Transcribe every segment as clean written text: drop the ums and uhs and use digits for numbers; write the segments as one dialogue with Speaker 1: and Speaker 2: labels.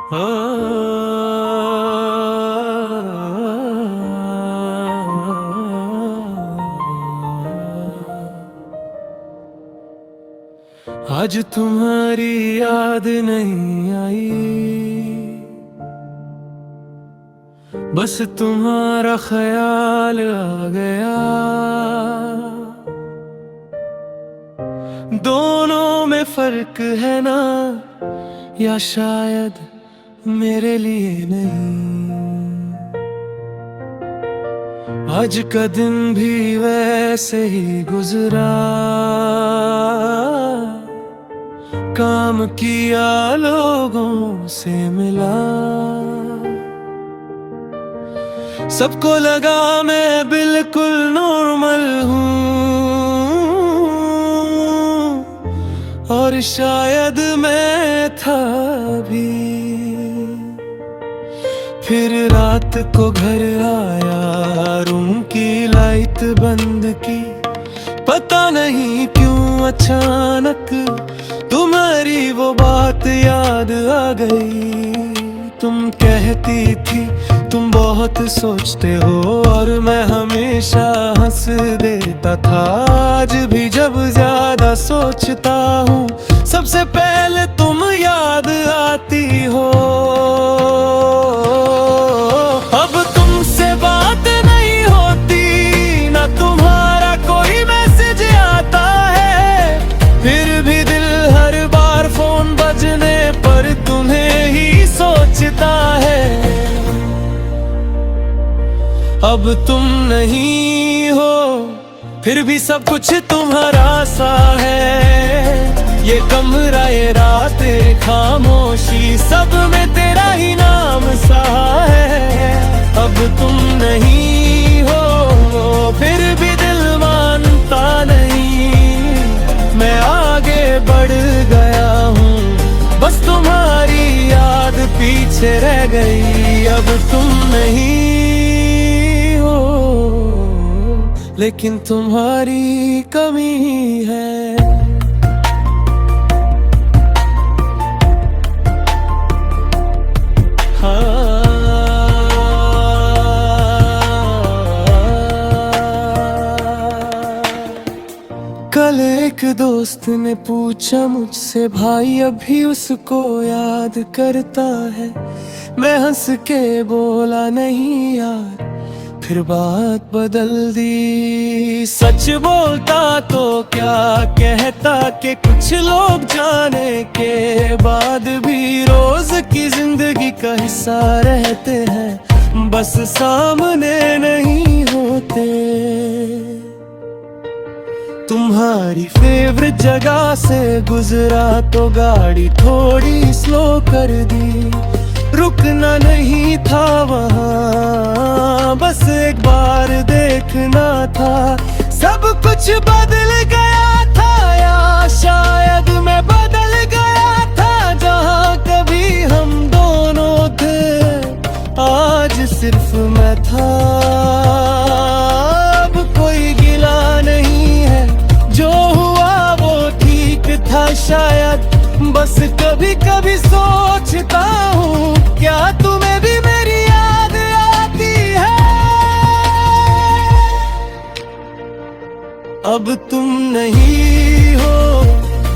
Speaker 1: आज तुम्हारी याद नहीं आई, बस तुम्हारा ख्याल आ गया। दोनों में फर्क है ना, या शायद मेरे लिए नहीं। आज का दिन भी वैसे ही गुजरा, काम किया, लोगों से मिला। सबको लगा मैं बिल्कुल नॉर्मल हूँ, और शायद मैं था भी। फिर रात को घर आया, रूम की लाइट बंद की। पता नहीं क्यों अचानक तुम्हारी वो बात याद आ गई। तुम कहती थी तुम बहुत सोचते हो, और मैं हमेशा हंस देता था। आज भी जब ज्यादा सोचता हूँ, सबसे पहले तुम याद आती हो। अब तुमसे बात नहीं होती, ना तुम्हारा कोई मैसेज आता है। फिर भी दिल हर बार फोन बजने पर तुम्हें ही सोचता है। अब तुम नहीं हो, फिर भी सब कुछ तुम्हारा सा है। ये कमरा, ये रातें, खामोशी, सब में तेरा ही नाम सा है। अब तुम नहीं हो, फिर भी दिल मानता नहीं। मैं आगे बढ़ गया हूँ, बस तुम्हारी याद पीछे रह गई। अब तुम नहीं, लेकिन तुम्हारी कमी है। हाँ। कल एक दोस्त ने पूछा मुझसे, भाई अभी उसको याद करता है? मैं हंस के बोला नहीं यार, फिर बात बदल दी। सच बोलता तो क्या कहता कि कुछ लोग जाने के बाद भी रोज की जिंदगी का हिस्सा रहते हैं, बस सामने नहीं होते। तुम्हारी फेवरेट जगह से गुजरा तो गाड़ी थोड़ी स्लो कर दी। रुकना नहीं था वहाँ, बस एक बार देखना था। सब कुछ बदल गया था, या शायद मैं बदल गया था। जहाँ कभी हम दोनों थे, आज सिर्फ मैं था। अब कोई गिला नहीं है, जो हुआ वो ठीक था शायद। बस कभी कभी सोचता हूँ, क्या तुम्हें भी मेरी याद आती है? अब तुम नहीं हो,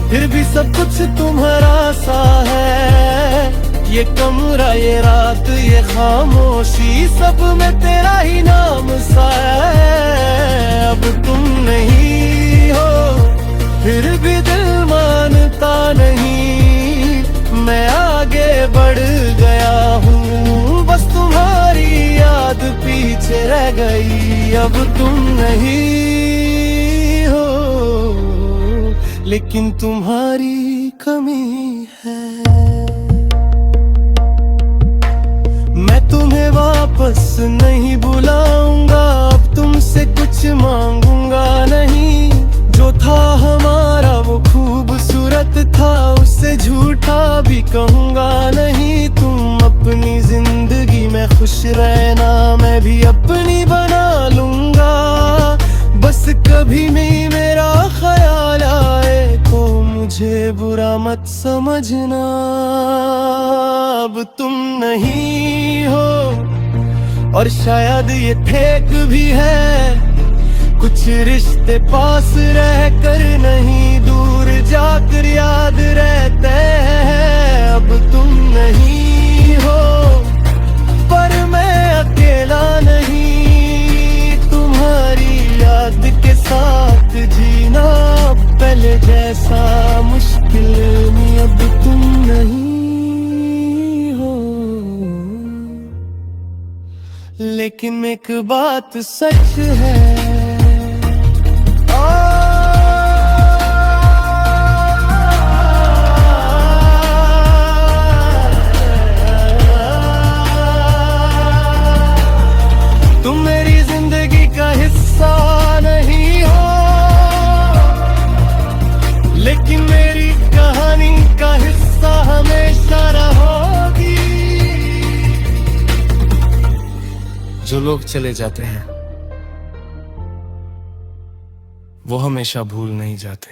Speaker 1: फिर भी सब कुछ तुम्हारा सा है। ये कमरा, ये रात, ये खामोशी, सब में तेरा ही नाम सा है। अब तुम नहीं हो, फिर भी दिल मानता नहीं। मैं आगे बढ़ गया हूँ, बस तुम्हारी याद पीछे रह गई। अब तुम नहीं हो, लेकिन तुम्हारी कमी है। मैं तुम्हें वापस नहीं बुलाऊंगा, अब तुमसे कुछ मांगूंगा नहीं। जो था हमारा वो खूबसूरत था, उससे झूठा भी कहूँगा नहीं। तुम अपनी जिंदगी में खुश रहना, मैं भी अपनी बना लूँगा। बस कभी भी मेरा ख्याल आए तो मुझे मुझे बुरा मत समझना, अब तुम नहीं हो और शायद ये फेक भी है। कुछ रिश्ते पास रह कर नहीं, दूर जाकर याद रहते हैं। अब तुम नहीं हो पर मैं अकेला नहीं, तुम्हारी याद के साथ जीना पहले जैसा मुश्किल नहीं। अब तुम नहीं हो, लेकिन एक बात सच है, तुम मेरी जिंदगी का हिस्सा नहीं हो, लेकिन मेरी कहानी का हिस्सा हमेशा रहोगी। जो लोग चले जाते हैं वो हमेशा भूल नहीं जाते।